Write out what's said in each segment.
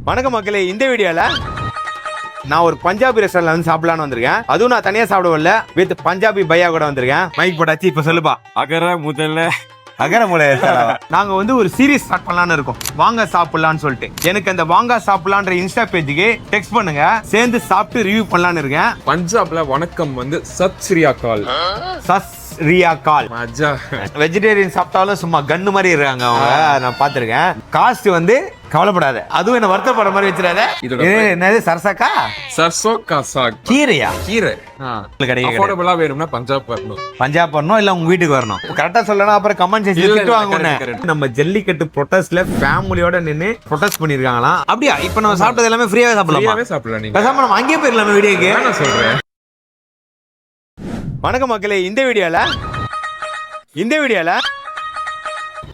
வணக்கம் மக்களே, இந்த வீடியோல நான் ஒரு பஞ்சாபி ரெஸ்டாரண்ட்ல வந்து சாப்பிடலான்னு வந்திருக்கேன். அதுவும் நான் தனியா சாப்பிடவில்லை, வித் பஞ்சாபி பையா கூட வந்திருக்கேன். மைக் போட்டாச்சு, இப்ப சொல்லுப்பா. நாங்க வந்து ஒரு சீரிஸ் ஸ்டார்ட் பண்ணலாம்னு இருக்கோம், வாங்க சாப்பிடலாம்னு சொல்லிட்டு. எனக்கு அந்த வாங்க சாப்பிடலான்ற இன்ஸ்டா பேஜுக்கு டெக்ஸ்ட் பண்ணுங்க, சேர்ந்து சாப்பிட்டு ரிவ்யூ பண்ணலாம்னு இருக்கேன். பஞ்சாப்ல வணக்கம் வந்து சத் ஸ்ரீ அகால். வெஜிடேரியன் சாப்பிட்டாலும் சும்மா கன்னு மாதிரி இருக்காங்க அவங்க, நான் பாத்திருக்கேன். காஸ்ட் வந்து கவலைப்படாத, அதுவும் என்ன வருத்தப்படுற மாதிரி வச்சிடாத. என்னது சரசாக்கா சர்சோ கா சாக், கீரையா? கீரை அஃபோர்டபிளா வேணும்னா பஞ்சாப் வரணும். பஞ்சாப் வரணும், இல்ல உங்க வீட்டுக்கு வரணும். கரெக்டா சொல்லணும், அப்புறம் கமெண்ட் செக்ஷன் திட்டுவாங்க. நம்ம ஜல்லிக்கட்டு ப்ரொடெஸ்ட்ல ஃபேமிலியோட நின்னு ப்ரொடெஸ்ட் பண்ணிருக்காங்களாம். அப்படியா? இப்ப நம்ம சாப்பிட்டது எல்லாமே ஃப்ரீயாவே சாப்பிடலாம். நீங்க பேசாம நம்ம அங்கேயே போயிடலாம் வீடியோக்கு. நான் சொல்றேன். வணக்கம் மக்களே, இந்த வீடியோல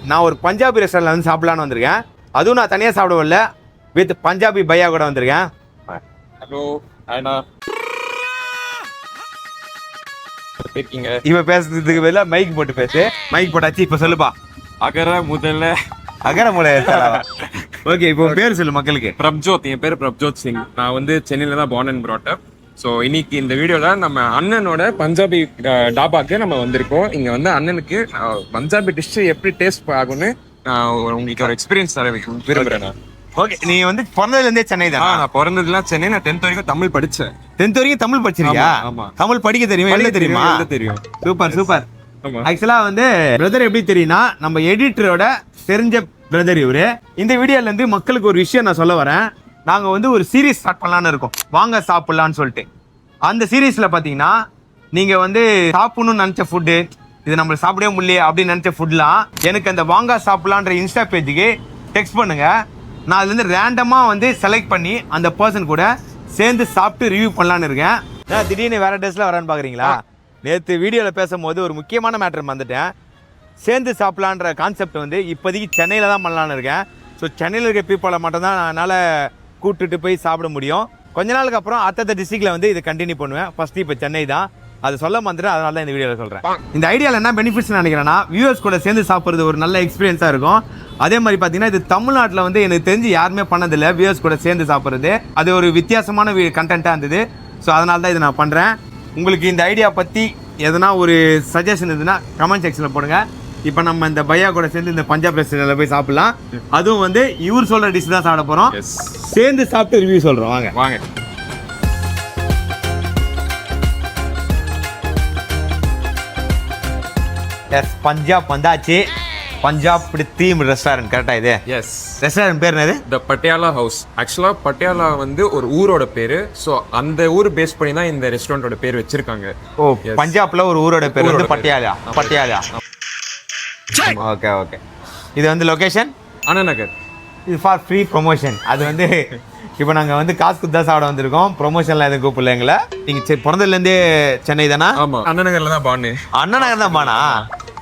நான் ஒரு பஞ்சாபி ரெஸ்டாரண்ட்ல வந்து சாப்பிடலான்னு வந்திருக்கேன். அதுவும் நான் தனியா சாப்பிடவில்லை, வித் பஞ்சாபி பையா கூட வந்திருக்கேன். ஹலோ ஐனா, இருக்கீங்க? இவ பேசுறதுக்கு பதிலா மைக் போட்டு பேசு. மைக் போட்டாச்சு, இப்ப சொல்லுப்பா. அகர முதல்ல ஓகே, இப்போ பேர் சொல்லு மக்களுக்கு. பிரப்ஜோத், என் பேரு பிரப்ஜோத் சிங். நான் வந்து சென்னையில தான் born and brought up. So இன்னைக்கு இந்த வீடியோல நம்ம அண்ணனோட பஞ்சாபி டாபாக்கு நம்ம வந்திருக்கோம். இங்க வந்து அண்ணனுக்கு பஞ்சாபி டிஷ் எப்படி டேஸ்ட் ஆகும்னு உங்களுக்கு ஒரு எக்ஸ்பீரியன்ஸ் தர விரும்புறேன். ஓகே, நீ வந்து பிறந்ததுல இருந்தே சென்னை தான்? நான் பிறந்ததுலாம் சென்னை. நான் 10th வரைக்கும் தமிழ் படிச்சேன். 10th வரைக்கும் தமிழ் படிச்சிருக்கியா? ஆமா. தமிழ் படிக்க தெரியுமா? எழுத தெரியுமா? தெரியும். சூப்பர். ஆக்சுவலா வந்து பிரதர் எப்படி தெரியும்னா, நம்ம எடிட்டரோட தெரிஞ்ச பிரதர் இவரு. இந்த வீடியோல இருந்து மக்களுக்கு ஒரு விஷயம் நான் சொல்ல வரேன். நாங்க வந்து ஒரு சீரீஸ் ஸ்டார்ட் பண்ணலான்னு இருக்கோம், வாங்க சாப்பிடலான்னு சொல்லிட்டு. அந்த சீரீஸ்ல பாத்தீங்கன்னா, நீங்க வந்து சாப்பிடணும்னு நினைச்ச ஃபுட்டு, இது நம்ம சாப்பிடவே முடியல அப்படின்னு நினைச்ச ஃபுட்லாம் எனக்கு அந்த வாங்க சாப்பிடலான்ற இன்ஸ்டா பேஜுக்கு டெக்ஸ்ட் பண்ணுங்க. நான் அதுல இருந்து ரேண்டமா வந்து செலக்ட் பண்ணி அந்த பர்சன் கூட சேர்ந்து சாப்பிட்டு ரிவ்யூ பண்ணலான்னு இருக்கேன். நான் திடீர்னு வேற டேஸ்ல வரேன்னு பாக்குறீங்களா? நேற்று வீடியோல பேசும்போது ஒரு முக்கியமான மேட்டர் வந்துட்டேன். சேர்ந்து சாப்பிடலான்ற கான்செப்ட் வந்து இப்போதைக்கு சென்னையில தான் பண்ணலான்னு இருக்கேன். ஸோ சென்னையில் இருக்க பீப்புளை மட்டும்தான் என்னால் கூப்பிட்டுட்டு போய் சாப்பிட முடியும். கொஞ்ச நாளுக்கு அப்புறம் அத்தத்த டிஸ்ட்ரிக்ட்ல வந்து இதை கண்டினியூ பண்ணுவேன். ஃபர்ஸ்ட் இப்போ சென்னை தான், அது சொல்ல வந்துட்டு, அதனால தான் இந்த வீடியோவில் சொல்கிறேன். இந்த ஐடியாவில் என்ன பெனிஃபிட்ஸ் நினைக்கிறேன்னா, வியூவர்ஸ் கூட சேர்ந்து சாப்பிட்றது ஒரு நல்ல எக்ஸ்பீரியன்ஸாக இருக்கும். அதே மாதிரி பார்த்தீங்கன்னா, இது தமிழ்நாட்டில் வந்து எனக்கு தெரிஞ்சு யாருமே பண்ணதில்லை, வியூவர்ஸ் கூட சேர்ந்து சாப்பிட்றது. அது ஒரு வித்தியாசமான கண்டென்ட்டாக இருந்தது. ஸோ அதனால தான் இதை நான் பண்ணுறேன். உங்களுக்கு இந்த ஐடியா பற்றி எதனா ஒரு சஜஷன் இருந்ததுன்னா கமெண்ட் செக்ஷனில் போடுங்க. இப்போ நம்ம இந்த பையா கூட சேர்ந்து இந்த பஞ்சாப் ரெஸ்டாரண்ட்ல போய் சாப்பிடலாம். அதுவும் வந்து இவர் சொல்ற டிஷ் தான் சாப்பிட போறோம். சேர்ந்து சாப்பிட்டு ரிவ்யூ சொல்றோம். வாங்க. எஸ், பஞ்சாப் வந்தாச்சு. பஞ்சாப் தீம் ரெஸ்டாரண்ட் கரெக்டா? இது எஸ். ரெஸ்டாரண்ட் பேர் என்னது? த பட்டியாலா ஹவுஸ். ஆக்சுவலா பட்டியாலா வந்து ஒரு ஊரோட பேரு. ஸோ அந்த ஊர் பேஸ் பண்ணி தான் இந்த ரெஸ்டாரண்டோட பேர் வச்சிருக்காங்க. ஓ, பஞ்சாப்ல ஒரு ஊரோட பேர் வந்து பட்டியாலா. ஓகே. இது வந்து லொகேஷன் அண்ணா நகர். இது ஃபார் ஃப்ரீ ப்ரொமோஷன். அது வந்து இப்போ நாங்கள் வந்து காசு கொடுத்து தான் சாப்பிட வந்திருக்கோம், ப்ரொமோஷன்லாம் எதுவும் கூப்பிடல எங்களை. நீங்கள் பிறந்ததுலேருந்தே சென்னை தானா? ஆமாம், அண்ணா நகரில் தான் பானு. அண்ணா நகர் தான் பானா?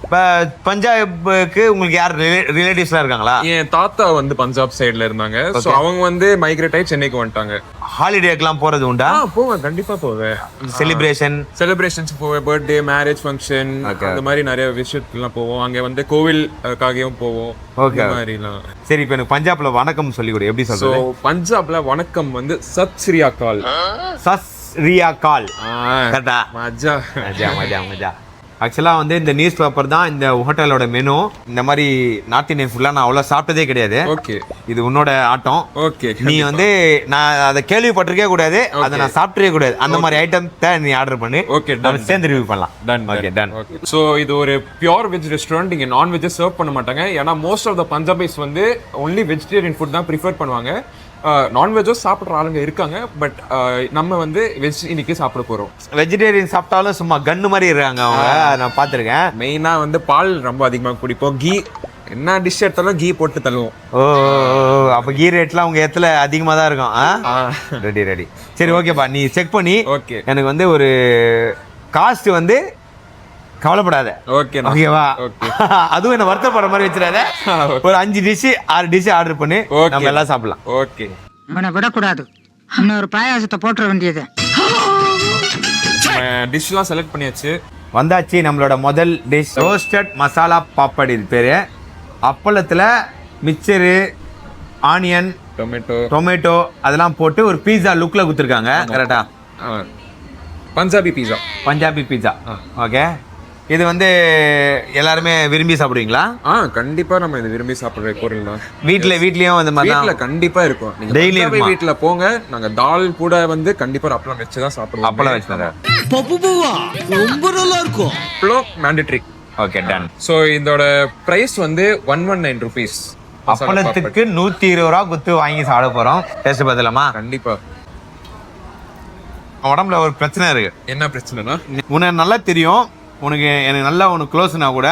இப்போ பஞ்சாபுக்கு உங்களுக்கு யார் ரிலேட்டிவ்ஸ்லாம் இருக்காங்களா? என் தாத்தா வந்து பஞ்சாப் சைடில் இருந்தாங்க. ஸோ அவங்க வந்து மைக்ரேட் ஆகி சென்னைக்கு வந்துட்டாங்க. ஹாலிடேக்கெல்லாம் போகிறது உண்டா? போவேன், கண்டிப்பாக போவேன். செலிப்ரேஷன்ஸ் போவேன், பர்த்டே, மேரேஜ் ஃபங்க்ஷன், அந்த மாதிரி நிறைய விஷயத்துக்குலாம் போவோம். அங்கே வந்து கோவிலுக்காகவும் போவோம். ஓகே மாதிரிலாம். சரி, இப்போ எனக்கு பஞ்சாப்ல வணக்கம் சொல்லி கொடு, எப்படி சொல்றது? பஞ்சாப்ல வணக்கம் வந்து சத் ஸ்ரீ அகால். கரெக்டா? மஜா. ஆக்சுவலாக வந்து இந்த நியூஸ் பேப்பர் தான் இந்த ஹோட்டலோட மெனு. இந்த மாதிரி நார்த் இந்தியன் ஃபுட்லாம் நான் அவ்வளோ சாப்பிட்டதே கிடையாது. ஓகே, இது உன்னோட ஆட்டம். ஓகே, நீ வந்து நான் அதை கேள்விப்பட்டிருக்கே கூடாது, அதை நான் சாப்பிட்டே கூடாது. அந்த மாதிரி ஐட்டம் தான் நீ ஆர்டர் பண்ணு. ஓகே, நம்ம சேர்ந்து ரிவ்யூ பண்ணலாம். டன். ஸோ இது ஒரு பியூர் வெஜ் ரெஸ்டாரண்ட். இங்கே நான்வெஜ் சர்வ் பண்ண மாட்டாங்க. ஏன்னா மோஸ்ட் ஆஃப் த பஞ்சாபிஸ் வந்து ஒன்லி வெஜிடேரியன் ஃபுட் தான் ப்ரிஃபர் பண்ணுவாங்க. நான்வெஜ்ஜும் சாப்பிட்ற ஆளுங்க இருக்காங்க. பட் நம்ம வந்து வெஜ் இன்னைக்கு சாப்பிட போகிறோம். வெஜிடேரியன் சாப்பிட்டாலும் சும்மா கன்னு மாதிரி இருக்காங்க அவங்க, நான் பார்த்துருக்கேன். மெயினாக வந்து பால் ரொம்ப அதிகமாக குடிப்போம். கீ என்ன டிஷ் எடுத்தாலும் கீ போட்டு தள்ளுவோம். ஓ, அப்போ கீ ரேட்லாம் உங்கள் இடத்துல அதிகமாக தான் இருக்கும். ரெடி. சரி, ஓகேப்பா, நீ செக் பண்ணி ஓகே எனக்கு வந்து ஒரு காஸ்ட் வந்து கவலைப்படாத. ஓகேவா? அதுவும் என்ன வருத்தப்படுற மாதிரி வச்சிடாத. ஒரு 5 டிஷ் 6 டிஷ் ஆர்டர் பண்ணி நம்ம எல்லாம் சாப்பிடலாம். ஓகே, இவனை விடக்கூடாது, இன்னொரு பாயாசத்தை போட்டுற வேண்டியது. டிஷ்லாம் செலக்ட் பண்ணியாச்சு. வந்தாச்சு நம்மளோட முதல் டிஷ், ரோஸ்டட் மசாலா பாப்பட். இது பேரு. அப்பளத்தில் மிக்சரு, ஆனியன், டொமேட்டோ அதெல்லாம் போட்டு ஒரு பீஸா லுக்ல கொடுத்துருக்காங்க. கரெக்டா? பஞ்சாபி பீஸா. பஞ்சாபி பீஸா. ஓகே. இது வந்து எல்லாருமே விரும்பி சாப்பிடுவீங்களா? கண்டிப்பா நம்ம இது விரும்பி சாப்பிடுற பொருள் தான். வீட்லயும் அந்த மாதிரி வீட்ல கண்டிப்பா இருக்கும். நீங்க டெய்லி பஞ்சாபி வீட்ல போங்க, நாங்க தால் கூட வந்து கண்டிப்பா ஒரு அப்பளம் வச்சு தான் சாப்பிடுவோம். அப்பளம் வச்சு தரேன். ரொம்ப நல்லா இருக்கும். அப்பளம் மேண்டேட்டரி. Okay, done. சோ இதோட பிரைஸ் வந்து 119 rupees. அப்பளத்துக்கு 120 ரூபா குத்து வாங்கி சாப்பிட போறோம். டேஸ்ட் பார்த்தலாமா? கண்டிப்பா. உடம்புல ஒரு பிரச்சனை இருக்கு. என்ன பிரச்சனைனா, உனக்கு நல்லா தெரியும், எனக்கு நல்லா உனக்கு க்ளோஸ்னா கூட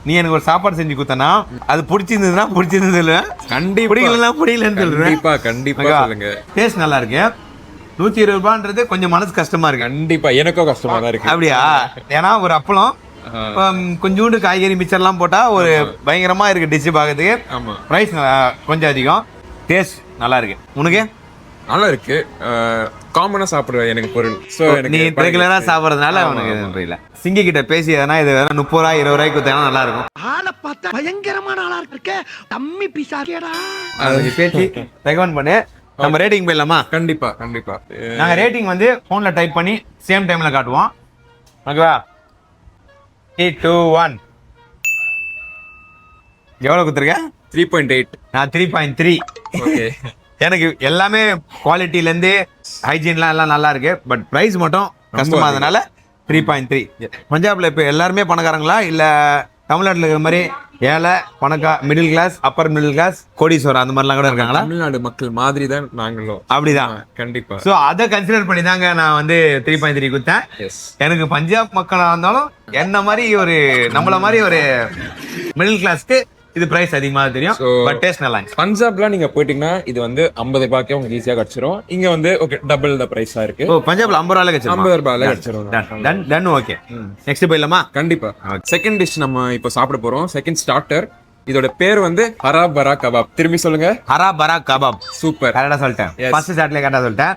நீ எனக்கு ஒரு சாப்பாடு செஞ்சு கொடுத்தனா அது பிடிச்சிருந்ததுன்னா பிடிச்சிருந்தது இல்ல, கண்டிப்பா பிடிக்கலன்னா பிடிக்கலன்னு சொல்றேன். கண்டிப்பா சொல்லுங்க. டேஸ்ட் நல்லா இருக்கு. 120 ரூபான்றது கொஞ்சம் மனசு கஷ்டமா இருக்கு. கண்டிப்பா எனக்கும் கஷ்டமா தான் இருக்கு. அப்படியா? ஏன்னா ஒரு அப்பளம் கொஞ்சோண்டு காய்கறி மிச்சர்லாம் போட்டா ஒரு பயங்கரமா இருக்கு டிஷ் பார்க்கறதுக்கு. ஆமா. பிரைஸ் கொஞ்சம் அதிகம், டேஸ்ட் நல்லா இருக்கு. உனக்கு நல்லா இருக்கு. காமனா சாப்பிடுற எனக்கு பொருள். சோ நீ ரெகுலரா சாப்பிடுறதுனால உனக்கு தெரியல. சிங்கி கிட்ட பேசி எதனா இது 30 ரூபா 20 ரூபாய்க்கு கொடுத்தா நல்லா இருக்கும். ஆளை பார்த்தா பயங்கரமான ஆளா இருக்க. தம்மி பீஸா கேடா. அது பேசி ரெக்கமெண்ட் பண்ணு. நம்ம ரேட்டிங் போயிடலாமா? கண்டிப்பா. நாங்க ரேட்டிங் வந்து போன்ல டைப் பண்ணி சேம் டைம்ல காட்டுவோம். ஓகேவா? 3 2 1. எவ்வளவு கொடுத்துருக்க? 3.8. நான் 3.3. ஓகே. எனக்கு எல்லாமே குவாலிட்டில இருந்து ஹைஜீன்லாம் எல்லாம் நல்லா இருக்கு. பட் பிரைஸ் மட்டும் கஷ்டமா அதனால 3.3. பஞ்சாப்ல இப்ப எல்லாருமே பணக்காரங்களா இல்ல தமிழ்நாட்டுல இருக்கிற மாதிரி ஏழை middle class, upper middle class, கோடீஸ்வரர் அந்த மாதிரிலாம் கூட இருக்காங்களா? தமிழ்நாடு மக்கள் மாதிரி தான் நாங்களும். அப்படிதான். கண்டிப்பா. சோ அதை கன்சிடர் பண்ணி தாங்க நான் வந்து 3.3 கொடுத்தேன். எனக்கு பஞ்சாப் மக்களா இருந்தாலும் என்ன மாதிரி ஒரு நம்மள மாதிரி ஒரு மிடில் கிளாஸ்க்கு இது பிரைஸ் அதிகமா தெரியும். பட் டேஸ்ட் நல்லா இருக்கு. பஞ்சாப்ல நீங்க போயிட்டீங்கன்னா இது வந்து 50 ரூபாய்க்கு உங்களுக்கு ஈஸியா கிடைச்சிரும். இங்க வந்து ஓகே டபுள் த பிரைஸா இருக்கு. ஓ, பஞ்சாப்ல 50 ரூபாய்ல கிடைச்சிரும். 50 ரூபாய்ல கிடைச்சிரும். டன். ஓகே, நெக்ஸ்ட் போயிடலாமா? கண்டிப்பா. செகண்ட் டிஷ் நம்ம இப்போ சாப்பிட போறோம். Second starter. இதோட பேர் வந்து ஹரா பரா கபாப். திரும்பி சொல்லுங்க. ஹரா பரா கபாப். சூப்பர். கரெக்டா சொல்லிட்டேன். ஃபர்ஸ்ட் ஸ்டார்ட்ல கரெக்டா சொல்லிட்டேன்.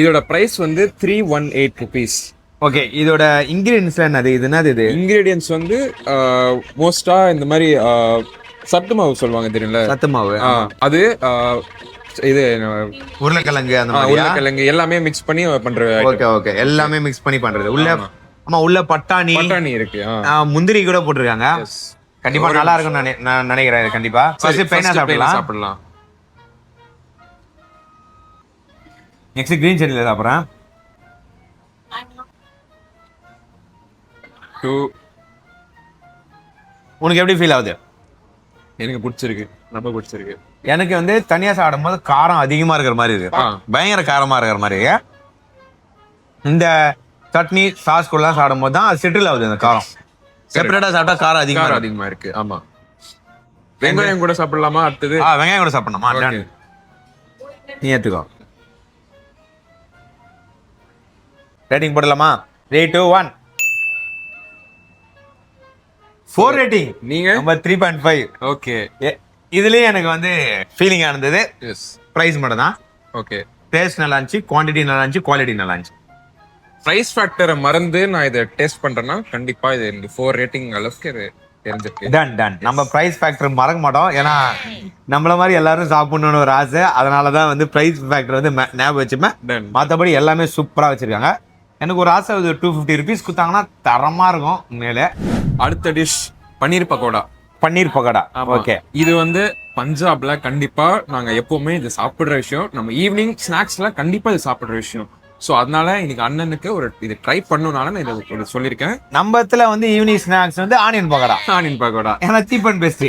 இதோட பிரைஸ் வந்து 318 rupees. ஓகே. இதோட இன்கிரிடியன்ஸ் என்னது? இது என்னது? இது இன்கிரிடியன்ஸ் வந்து மோஸ்டா இந்த மாதிரி சத்து மாவு சொல்லுவாங்க தெரியல. சத்து மாவு. அது இது உருளைக்கிழங்கு அந்த மாதிரி உருளைக்கிழங்கு எல்லாமே மிக்ஸ் பண்ணி பண்ற. ஓகே. எல்லாமே மிக்ஸ் பண்ணி பண்றது. உள்ள பட்டாணி இருக்கு. முந்திரி கூட போட்டுருக்காங்க. கண்டிப்பா நல்லா இருக்கும் நான் நினைக்கிறேன். கண்டிப்பா ஃபர்ஸ்ட் பைனா சாப்பிடலாம். நெக்ஸ்ட் கிரீன் சட்னில சாப்பிடுறேன். உனக்கு எப்படி ஃபீல் ஆகுது? எனக்கு பிடிச்சிருக்கு, ரொம்ப பிடிச்சிருக்கு. எனக்கு வந்து தனியா சாப்பிடும் போது காரம் அதிகமா இருக்கிற மாதிரி இருக்கு. பயங்கர காரமா இருக்கிற மாதிரி. இந்த சட்னி சாஸ் கூட சாப்பிடும் போது தான் அது செட்டில் ஆகுது. அந்த காரம் செப்பரேட்டா சாப்பிட்டா காரம் அதிகமா இருக்கு. ஆமா. வெங்காயம் கூட சாப்பிடலாமா? அடுத்தது வெங்காயம் கூட சாப்பிடணுமா? நீ ஏத்துக்கோ. ரேட்டிங் போடலாமா? 3 2 1. 4 ரேட்டிங். நீங்க நம்ம 3.5. ஓகே. இதுலயே எனக்கு வந்து ஃபீலிங் ஆனது பிரைஸ் மட்டும் தான். ஓகே. டேஸ்ட் நல்லா இருந்துச்சு, குவாண்டிட்டி நல்லா இருந்துச்சு, குவாலிட்டி நல்லா இருந்துச்சு. பிரைஸ் ஃபேக்டரை மறந்து நான் இதை டேஸ்ட் பண்றேன்னா கண்டிப்பா இது எனக்கு 4 ரேட்டிங் அளவுக்கு தெரிஞ்சிருக்கு. டன். நம்ம பிரைஸ் ஃபேக்டர் மறக்க மாட்டோம். ஏன்னா நம்மள மாதிரி எல்லாரும் சாப்பிடணும்னு ஒரு ஆசை. அதனாலதான் வந்து பிரைஸ் ஃபேக்டர் வந்து ஞாபகம் வச்சுப்பேன். மற்றபடி எல்லாமே சூப்பரா வச்சிருக்காங்க. எனக்கு ஒரு ஆசை 250 rupees கொடுத்தாங்கன்னா தரமா இருக்கும் உண்மையிலே. அடுத்த டிஷ் பன்னீர் பக்கோடா. ஓகே. இது வந்து பஞ்சாப்ல கண்டிப்பா நாங்க எப்பவுமே இது சாப்பிடுற விஷயம். நம்ம ஈவினிங் ஸ்நாக்ஸ்ல கண்டிப்பா இது சாப்பிடுற விஷயம். சோ அதனால இன்னைக்கு அண்ணனுக்கு ஒரு இது ட்ரை பண்ணனும்னால நான் இதை சொல்லியிருக்கேன். நம்ம இடத்துல வந்து ஈவினிங் ஸ்நாக்ஸ் வந்து ஆனியன் பக்கோடா ஏன்னா சீப் அண்ட் பெஸ்ட்.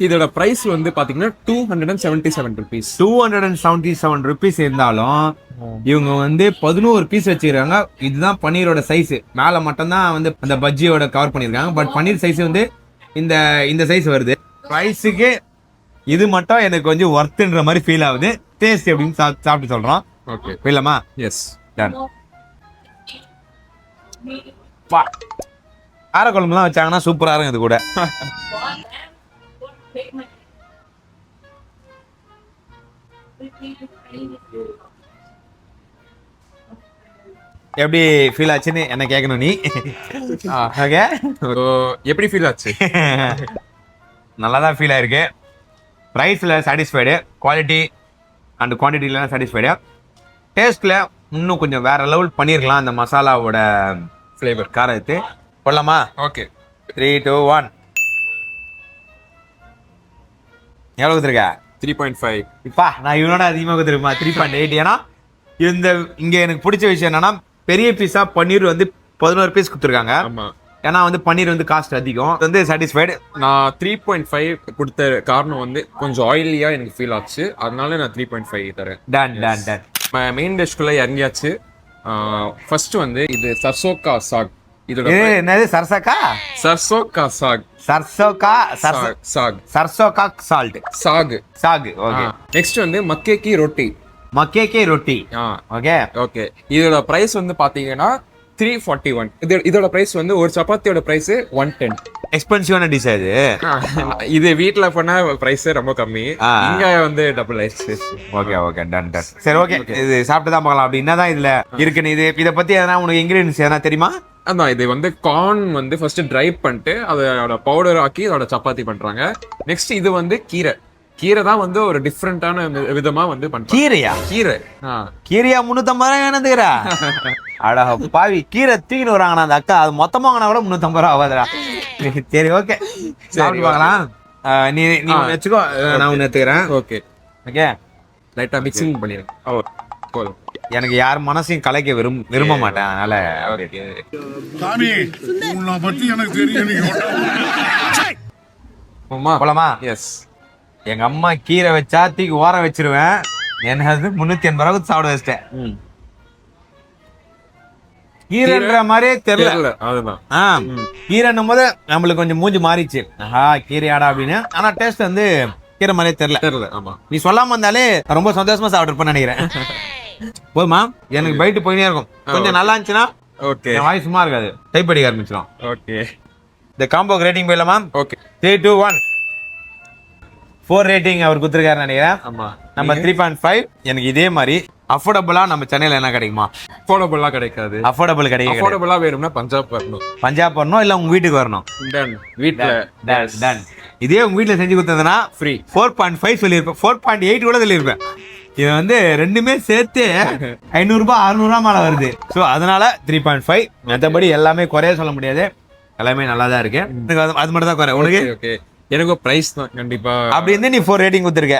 இதோட பிரைஸ் வந்து பாத்தீங்கன்னா 277 rupees. 277 rupees இருந்தாலும் இவங்க வந்து 11 பீஸ் வச்சிருக்காங்க. இதுதான் பன்னீரோட சைஸ். மேல மட்டும் தான் வந்து அந்த பஜ்ஜியோட கவர் பண்ணிருக்காங்க. பட் பன்னீர் சைஸ் வந்து இந்த சைஸ் வருது. பிரைஸுக்கு இது மட்டும் எனக்கு கொஞ்சம் ஒர்த்ன்ற மாதிரி ஃபீல் ஆகுது. டேஸ்ட் எப்படின்னு சாப்பிட்டு சொல்றோம். ஓகே. இல்லமா? எஸ். டன். கார குழம்புலாம் வச்சாங்கன்னா சூப்பரா இருக்கும். இது கூட எப்படி ஃபீல் ஆச்சுன்னு என்ன கேட்கணும் நீ. ஓகே. எப்படி ஃபீல் ஆச்சு? நல்லா தான் ஃபீல் ஆயிருக்கு. ப்ரைஸில் சாட்டிஸ்ஃபைடு. குவாலிட்டி அண்ட் குவான்டிட்டிலாம் சாட்டிஸ்ஃபைடு. டேஸ்ட்டில் இன்னும் கொஞ்சம் வேற லெவல் பண்ணியிருக்கலாம் அந்த மசாலாவோட ஃப்ளேவர். காரத்து போடலாமா? ஓகே 3, 2, 1. எவ்வளோ கொடுத்துருக்க? 3.5. இப்பா நான் இவனோட அதிகமாக கொடுத்துருப்பா 3.8. ஏன்னா இந்த இங்கே எனக்கு பிடிச்ச விஷயம் என்னன்னா பெரிய பீஸா பன்னீர் வந்து 11 பீஸ் கொடுத்துருக்காங்க. ஆமா, ஏன்னா வந்து பன்னீர் வந்து காஸ்ட் அதிகம். வந்து சாட்டிஸ்ஃபைடு. நான் 3.5 கொடுத்த காரணம் வந்து கொஞ்சம் ஆயிலியா எனக்கு ஃபீல் ஆச்சு, அதனால நான் 3.5 தரேன். டன் டன் டன். மெயின் டிஷ்குள்ள இறங்கியாச்சு. ஃபர்ஸ்ட் வந்து இது சர்சோகா சாக். இதோட என்னது? சர்சோக்கா? சர்சோகா சாக். சர்சோக்கா சாக். சர்சோக்கா salt saag. Saag. Okay. Next வந்து மக்கேக்கி ரொட்டி. மக்கேக்கே ரொட்டி. Okay okay. இதோட பிரைஸ் வந்து பாத்தீங்கன்னா 341. இதோட பிரைஸ் வந்து ஒரு சப்பாத்தியோட பிரைஸ் 110. எக்ஸ்பென்சிவான டிஷ் இது. இது வீட்ல பண்ண பிரைஸ் ரொம்ப கம்மி, இங்க வந்து டபுள் ஆயிடுச்சு. Okay okay done done. சரி ஓகே, இது சாப்பிட்டு தான் பார்க்கலாம். அப்படி என்னதான் இதுல இருக்குன்னு இதை பத்தி எதனா உனக்கு இன்கிரீடியன்ஸ் எதனா தெரியுமா? அதான் இது வந்து கார்ன் வந்து ஃபர்ஸ்ட் ட்ரை பண்ணிட்டு அதோட பவுடர் ஆக்கி அதோட சப்பாத்தி பண்றாங்க. நெக்ஸ்ட் இது வந்து கீரை தான் வந்து ஒரு டிஃப்ரெண்டான விதமா வந்து பண்றாங்க. கீரையா? கீரையா 350 என்னதுக்குறா? அட பாவி, கீரை தூக்கின்னு வராங்கண்ணா அந்த அக்கா. அது மொத்தமா வாங்கினா கூட 350 ரூபா ஆகாதுடா. சரி ஓகே, சாப்பிட்டு பார்க்கலாம். நீ வச்சுக்கோ, நான் ஒன்று எடுத்துக்கிறேன். Okay okay. லைட்டா மிக்சிங் பண்ணிடுங்க. போதும். எனக்கு யார் மனசையும் கலைக்க விரும்ப மாட்டேன், அதனால சாமி உன்னை பத்தி எனக்கு தெரியும். போலாமா? எஸ். எங்க அம்மா கீரை வச்சா தூக்கி ஓர வச்சிருவேன். எனக்கு 380 ரூபாய்க்கு சாப்பிட வச்சிட்டேன். கீரைன்ற மாதிரியே தெரியல. அதுதான் கீரைன்னும் போது நம்மளுக்கு கொஞ்சம் மூஞ்சி மாறிச்சு. கீரையாடா அப்படின்னு. ஆனா டேஸ்ட் வந்து கீரை மாதிரியே தெரியல. ஆமா, நீ சொல்லாம இருந்தாலே ரொம்ப சந்தோஷமா சாப்பிட்டுருப்பேன்னு நினைக்கிறேன். போதுமா? எனக்கு பைட்டு போயினே இருக்கும். கொஞ்சம் நல்லா இருந்துச்சுன்னா ஓகே, வாய் சும்மா இருக்காது, டைப் அடிக்க ஆரம்பிச்சிடும். ஓகே. இந்த காம்போக்கு ரேட்டிங் போயிடலாமா? ஓகே 3, 2, 1. 4 ரேட்டிங் அவர் கொடுத்துருக்காரு நினைக்கிறேன். ஆமா, நம்ம 3.5. எனக்கு இதே மாதிரி அஃபோர்டபுளா நம்ம சென்னையில என்ன கிடைக்குமா? அஃபோர்டபுளா கிடைக்காது. அஃபோர்டபுள் கிடைக்கும். அஃபோர்டபுளா வேணும்னா பஞ்சாப் வரணும் இல்ல உங்க வீட்டுக்கு வரணும். வீட்டுல இதே உங்க வீட்டுல செஞ்சு கொடுத்ததுன்னா ஃப்ரீ. 4.5 சொல்லியிருப்பேன், 4.8 கூட சொல்லியிருப்பேன். இது வந்து ரெண்டுமே சேர்த்து 500 ரூபாய் 600 ரூபாய் மேல வருது. ஸோ அதனால 3.5. மற்றபடி எல்லாமே குறைய சொல்ல முடியாது, எல்லாமே நல்லா தான் இருக்கு. அது மட்டும் தான் குறை. உனக்கு? ஓகே, எனக்கு பிரைஸ் தான் கண்டிப்பா. அப்படி இருந்து நீ 4 ரேட்டிங் கொடுத்துருக்க.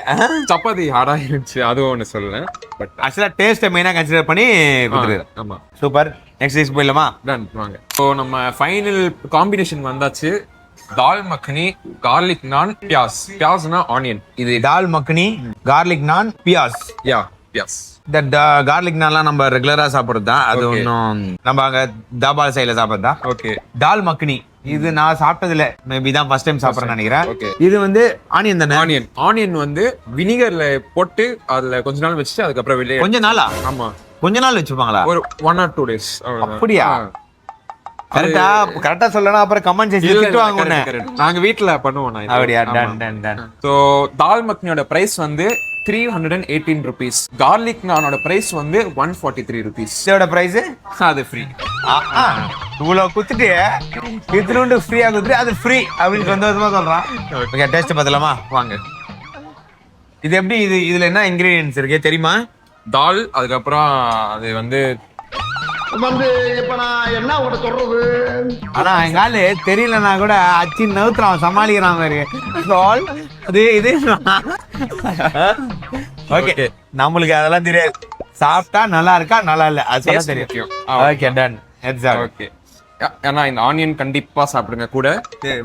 சப்பாத்தி ஹார்டா இருந்துச்சு, அதுவும் ஒன்று சொல்லல. பட் ஆக்சுவலா டேஸ்ட்டை மெயினா கன்சிடர் பண்ணி கொடுத்துருக்க. ஆமா, சூப்பர். நெக்ஸ்ட் டிஷ் போயிடலாமா? டன் வாங்க. ஸோ நம்ம ஃபைனல் காம்பினேஷன் வந்தாச்சு. தால் மக்னி, கார்லிக் நான், பியாஸ்னா ஆனியன். இது தால் மக்னி, கார்லிக் நான், பியாஸ். பியாஸ். இந்த கார்லிக் நான்லாம் நம்ம ரெகுலரா சாப்பிடுறது தான். அது ஒன்றும் நம்ம அங்க தாபால் சைட்ல சாப்பிடுறது தான். ஓகே. தால் மக்னி இது நான் சாப்பிட்டதுல மேபி தான் ஃபர்ஸ்ட் டைம் சாப்பிட்றேன்னு நினைக்கிறேன். ஓகே. இது வந்து ஆனியன் தானே? ஆனியன் வந்து வினிகர்ல போட்டு அதுல கொஞ்ச நாள் வச்சுட்டு அதுக்கப்புறம் வெளியே. கொஞ்ச நாளா? ஆமா, கொஞ்ச நாள் வச்சுப்பாங்களா? ஒரு 1 or 2 days. அப்படியா? கரெக்டா சொல்லணும், அப்புறம் கமெண்ட் செஞ்சு திட்டுவாங்க. நாங்க வீட்ல பண்ணுவோம். அப்படியா? டன் டன் டன். சோ தால் மக்னியோட பிரைஸ் வந்து 318 rupees. கார்லிக் நானோட பிரைஸ் வந்து 143 rupees. இதோட பிரைஸ் அது ஃப்ரீ. இவ்வளவு குத்துட்டு இத்தினோண்டு ஃப்ரீயா குத்துட்டு அது ஃப்ரீ அப்படின்னு சந்தோஷமா சொல்றான். ஓகே, டேஸ்ட் பார்த்தலாமா? வாங்க. இது எப்படி? இதுல என்ன இன்கிரீடியன்ஸ் இருக்கு தெரியுமா? தால், அதுக்கப்புறம் அது வந்து இப்ப நான் என்ன உட சொல்றது? ஆனா எங்க ஆளு தெரியலன்னா கூட அச்சி நவுத்துறான், சமாளிக்கிறான் பாரு. அது இது ஓகே, நம்மளுக்கு அதெல்லாம் தெரியாது. சாப்பிட்டா நல்லா இருக்கா நல்லா இல்ல அது சொல்ல தெரியும். Okay done. ஓகே. ஏன்னா இந்த ஆனியன் கண்டிப்பா சாப்பிடுங்க கூட.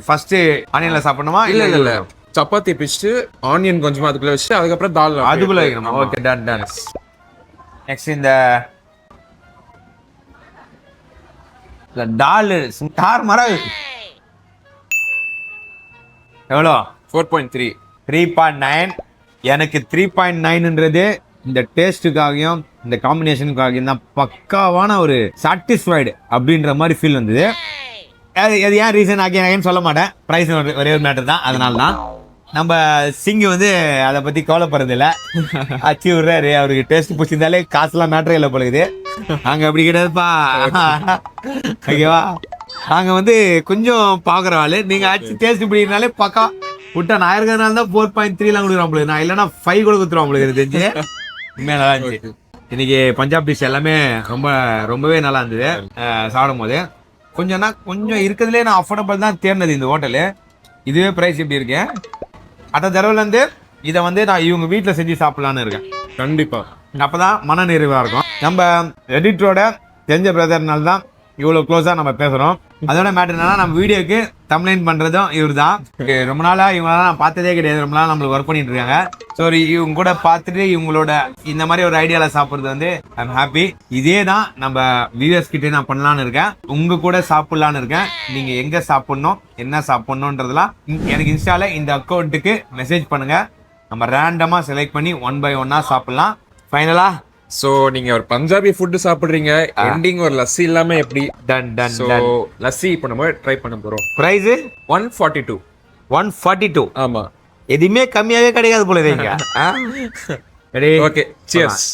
ஃபர்ஸ்ட் ஆனியன்ல சாப்பிடணுமா? இல்ல சப்பாத்தி பிடிச்சிட்டு ஆனியன் கொஞ்சமா அதுக்குள்ள வச்சு அதுக்கப்புறம் தால் அதுக்குள்ள வைக்கணுமா? Okay done done. நெக்ஸ்ட் இந்த டால் ஸ்டார் மரம் எவ்வளோ? 4.3. 3.9. எனக்கு 3.9ன்றது இந்த டேஸ்ட்டுக்காகவும் இந்த காம்பினேஷனுக்காகவும் தான் பக்காவான ஒரு சாட்டிஸ்ஃபைடு அப்படின்ற மாதிரி ஃபீல் வந்தது. அது ஏன் ரீசன் ஆகியன்னு சொல்ல மாட்டேன். ப்ரைஸ் ஒரே ஒரு மேட்டர் தான். அதனால தான் நம்ம சிங்கு வந்து அதை பற்றி கவலைப்படுறது இல்லை. அச்சு விடுறாரு, அவருக்கு டேஸ்ட் பிடிச்சிருந்தாலே காசுலாம் மேட்டரே இல்லை போலக்குது. நாங்கள் அப்படி கிடையாதுப்பா, ஓகேவா? நாங்கள் வந்து கொஞ்சம் பார்க்குற ஆள். நீங்கள் அச்சு டேஸ்ட் பிடிக்கிறனாலே பக்கா விட்டா நான் இருக்கிறதுனால தான் 4.3 கொடுக்குறோம் உங்களுக்கு. நான் இல்லைன்னா 5 கூட கொடுத்துருவோம் உங்களுக்கு தெரிஞ்சு. உண்மையா நல்லா இருந்துச்சு. இன்னைக்கு பஞ்சாப் டிஷ் எல்லாமே ரொம்பவே நல்லா இருந்தது. சாப்பிடும் போது கொஞ்சம் இருக்கிறதுலே நான் அஃபோர்டபுள் தான் தேர்ந்தது இந்த ஹோட்டலு. இதுவே ப்ரைஸ் எப்படி இருக்கு. அடுத்த தடவைலேருந்து இதை வந்து நான் இவங்க வீட்டில் செஞ்சு சாப்பிடலான்னு இருக்கேன். கண்டிப்பா அப்பதான் மன நிறைவா இருக்கும். நம்ம எடிட்டரோட தெரிஞ்ச பிரதர்னால தான் இவ்வளவு க்ளோஸா நம்ம பேசுறோம். அதோட மேட்டர் என்னன்னா நம்ம வீடியோக்கு தம்ப்லைன் பண்றதும் இவர் தான். ரொம்ப நாளா இவங்களால நான் பார்த்ததே கிடையாது. ரொம்ப நாள் நம்மளுக்கு ஒர்க் பண்ணிட்டு இருக்காங்க. ஸோ இவங்க கூட பார்த்துட்டு இவங்களோட இந்த மாதிரி ஒரு ஐடியால சாப்பிட்றது வந்து ஐம் ஹாப்பி. இதே தான் நம்ம வியூவர்ஸ் கிட்டே நான் பண்ணலான்னு இருக்கேன். உங்க கூட சாப்பிடலான்னு இருக்கேன். நீங்க எங்க சாப்பிடணும் என்ன சாப்பிடணுன்றதுலாம் எனக்கு இன்ஸ்டால இந்த அக்கௌண்ட்டுக்கு மெசேஜ் பண்ணுங்க. நம்ம ரேண்டமா செலக்ட் பண்ணி 1 by 1 சாப்பிடலாம். ஃபைனலா சோ நீங்க ஒரு பஞ்சாபி ஃபுட் சாப்பிடுறீங்க, எண்டிங் ஒரு லஸ்ஸி இல்லாம எப்படி? டன் சோ லஸ்ஸி இப்போ நம்ம ட்ரை பண்ண போறோம். பிரைஸ் 142. 142. ஆமா, எதுவுமே கம்மியாவே கிடைக்காது போல இருக்கீங்க. Okay, cheers.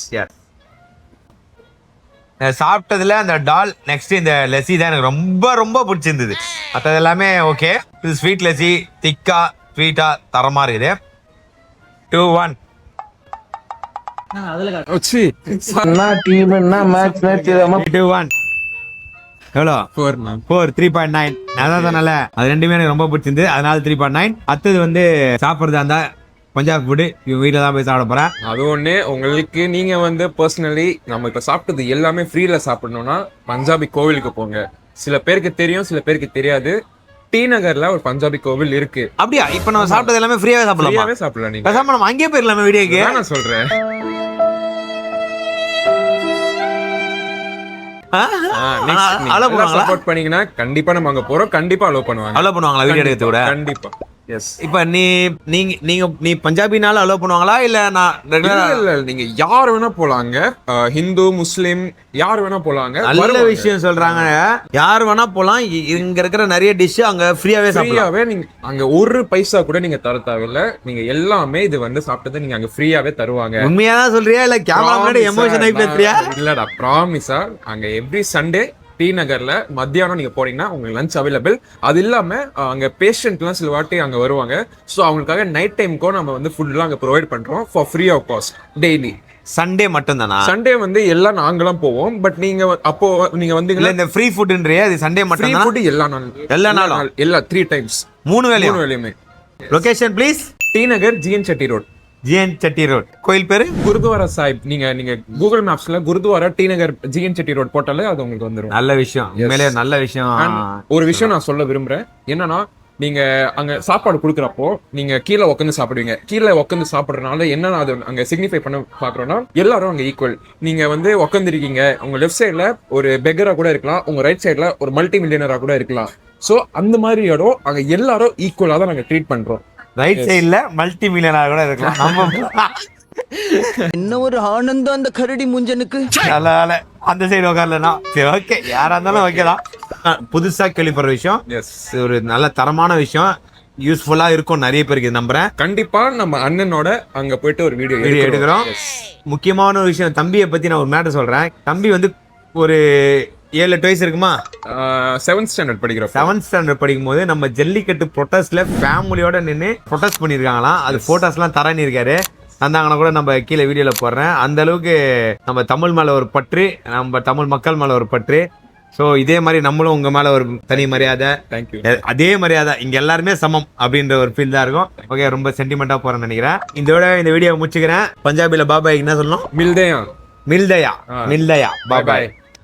சாப்பிட்டதுல அந்த டால் நெக்ஸ்ட் இந்த லஸ்ஸி தான் எனக்கு ரொம்ப ரொம்ப பிடிச்சிருந்தது. மற்றது எல்லாமே ஓகே. இது ஸ்வீட் லஸ்ஸி திக்கா ஸ்வீட்டா தரமா இருக்குது. 2-1. ஓச்சி 2-1. எவ்வளோ? 4 3.9. நல்ல அது ரெண்டுமே எனக்கு ரொம்ப பிடிச்சிருந்து. அதனால 3.9. அடுத்தது வந்து சாப்பிட்றதா இருந்தா பஞ்சாப் ஃபுட்டு இவங்க வீட்டில் தான் போய் சாப்பிட போறேன். அது ஒண்ணு உங்களுக்கு நீங்க வந்து பர்சனலி நம்ம இப்ப சாப்பிட்டது எல்லாமே ஃப்ரீல சாப்பிடணும்னா பஞ்சாபி கோவிலுக்கு போங்க. சில பேருக்கு தெரியும், சில பேருக்கு தெரியாது. டி நகர்ல ஒரு பஞ்சாபி கோவில் இருக்கு. அப்படியா? இப்ப நம்ம சாப்பிட்டது எல்லாமே ஃப்ரீயாவே சாப்பிடலாம். ஃப்ரீயாவே சாப்பிடலாம். நீங்க பேசாம நம்ம அங்கேயே போயிடலாமே வீடியோக்கு. நான் சொல்றேன். சப்போர்ட் பண்ணீங்கன்னா கண்டிப்பா நம்ம அங்க போறோம். கண்டிப்பா அலோ பண்ணுவாங்க. அலோ பண்ணுவாங்களா வீடியோ எடுத்து கூட? கண்டிப்பா. எஸ். இப்ப நீ பஞ்சாபினால அலோ பண்ணுவாங்களா இல்ல நான் இல்ல நீங்க யார் வேணா போலாங்க. ஹிந்து முஸ்லிம் யார் வேணா போலாங்க. நல்ல விஷயம் சொல்றாங்க. யார் வேணா போலாம். இங்க இருக்கிற நிறைய டிஷ் அங்க ஃப்ரீயாவே ஃப்ரீயாவே நீங்க அங்க ஒரு பைசா கூட நீங்க தர தேவையில்ல. நீங்க எல்லாமே இது வந்து சாப்பிட்டது நீங்க அங்க ஃப்ரீயாவே தருவாங்க. உண்மையா தான் சொல்றியா இல்ல கேமரா முன்னாடி எமோஷன் ஆகி பேசுறியா? இல்லடா, ப்ராமிஸா. அங்க எவ்ரி சண்டே டி நகர்ல மத்தியானம் நீங்க போனீங்கன்னா உங்களுக்கு லஞ்ச் அவைலபிள். அது இல்லாம அங்க பேஷண்ட்லாம் சில வாட்டி அங்க வருவாங்க. ஸோ அவங்களுக்காக நைட் டைம்க்கும் நம்ம வந்து ஃபுட்லாம் அங்க ப்ரொவைட் பண்றோம் for free of cost daily. Sunday மட்டும் தானா? சண்டே வந்து எல்லாம் நாங்களாம் போவோம். பட் நீங்க அப்போ நீங்க வந்து இந்த ஃப்ரீ ஃபுட்ன்றியே அது சண்டே மட்டும் தான்? ஃபுட் எல்லா நாளும் எல்லா 3 times 3 வேளையுமே. Location please. T Nagar GN Chetty road. GN Chetty road. கோயில் பேரு குருத்வாரா சாஹிப். நீங்க கூகுள் மேப்ஸ்ல குருத்வாரா டி நகர் ஜிஎன் செட்டி ரோட் போட்டாலே அது உங்களுக்கு வந்துரும். நல்ல விஷயம். உண்மையிலே நல்ல விஷயம். ஒரு விஷயம் நான் சொல்ல விரும்புறேன். என்னன்னா நீங்க அங்க சாப்பாடு குடுக்குறப்போ நீங்க கீழே உட்காந்து சாப்பிடுவீங்க. கீழே உட்காந்து சாப்பிடுறதுனால என்ன அது அங்க சிக்னிஃபை பண்ண பாக்குறோம்னா எல்லாரும் அங்க ஈக்குவல். நீங்க வந்து உட்காந்து இருக்கீங்க. உங்க லெஃப்ட் சைட்ல ஒரு பெக்கரா கூட இருக்கலாம், உங்க ரைட் சைட்ல ஒரு மல்டி மில்லியனரா கூட இருக்கலாம். சோ அந்த மாதிரி இடம் அங்க எல்லாரும் ஈக்குவலா தான் நாங்க ட்ரீட் பண்றோம். ரைட் சைடுல மல்டி மில்லியனரா கூட இருக்கலாம். என்ன ஒரு ஆனந்தம் அந்த கரடி முஞ்சனுக்கு. நல்ல அந்த சைடு உட்காரலனா சரி ஓகே. யாரா இருந்தாலும் ஓகே தான். புதுசா கேள்விப்படுற விஷயம். ஒரு நல்ல தரமான விஷயம். யூஸ்ஃபுல்லா இருக்கும் நிறைய பேருக்கு நம்புறேன். கண்டிப்பா நம்ம அண்ணனோட அங்க போயிட்டு ஒரு வீடியோ எடுக்கிறோம். முக்கியமான ஒரு விஷயம், தம்பியை பத்தி நான் ஒரு மேட்டர் சொல்றேன். தம்பி வந்து ஒரு 7-8 வயசு இருக்குமா? 7th ஸ்டாண்டர்ட் படிக்கிறோம். 7th ஸ்டாண்டர்ட் படிக்கும் போது நம்ம ஜல்லிக்கட்டு ப்ரொட்டஸ்ட்ல ஃபேமிலியோட நின்று ப்ரொட்டஸ்ட் பண்ணியிருக்காங்களாம். அது போட்டோஸ்லாம் தரன்னு இருக்காரு. தந்தாங்கன்னா கூட நம்ம கீழே வீடியோல போடுறேன். அந்த அளவுக்கு நம்ம தமிழ் மேல ஒரு பற்று, நம்ம தமிழ் மக்கள் மேல ஒரு பற்று. ஸோ இதே மாதிரி நம்மளும் உங்க மேல ஒரு தனி மரியாதை. தேங்க்யூ. அதே மரியாதை இங்க எல்லாருமே சமம் அப்படின்ற ஒரு ஃபீல் தான் இருக்கும். ஓகே, ரொம்ப சென்டிமெண்டா போறேன்னு நினைக்கிறேன். இந்த வீடியோ முடிச்சுக்கிறேன். பஞ்சாபில பாபாய் என்ன சொல்லணும்? மில்தயா. மில்தயா. பாபாய்.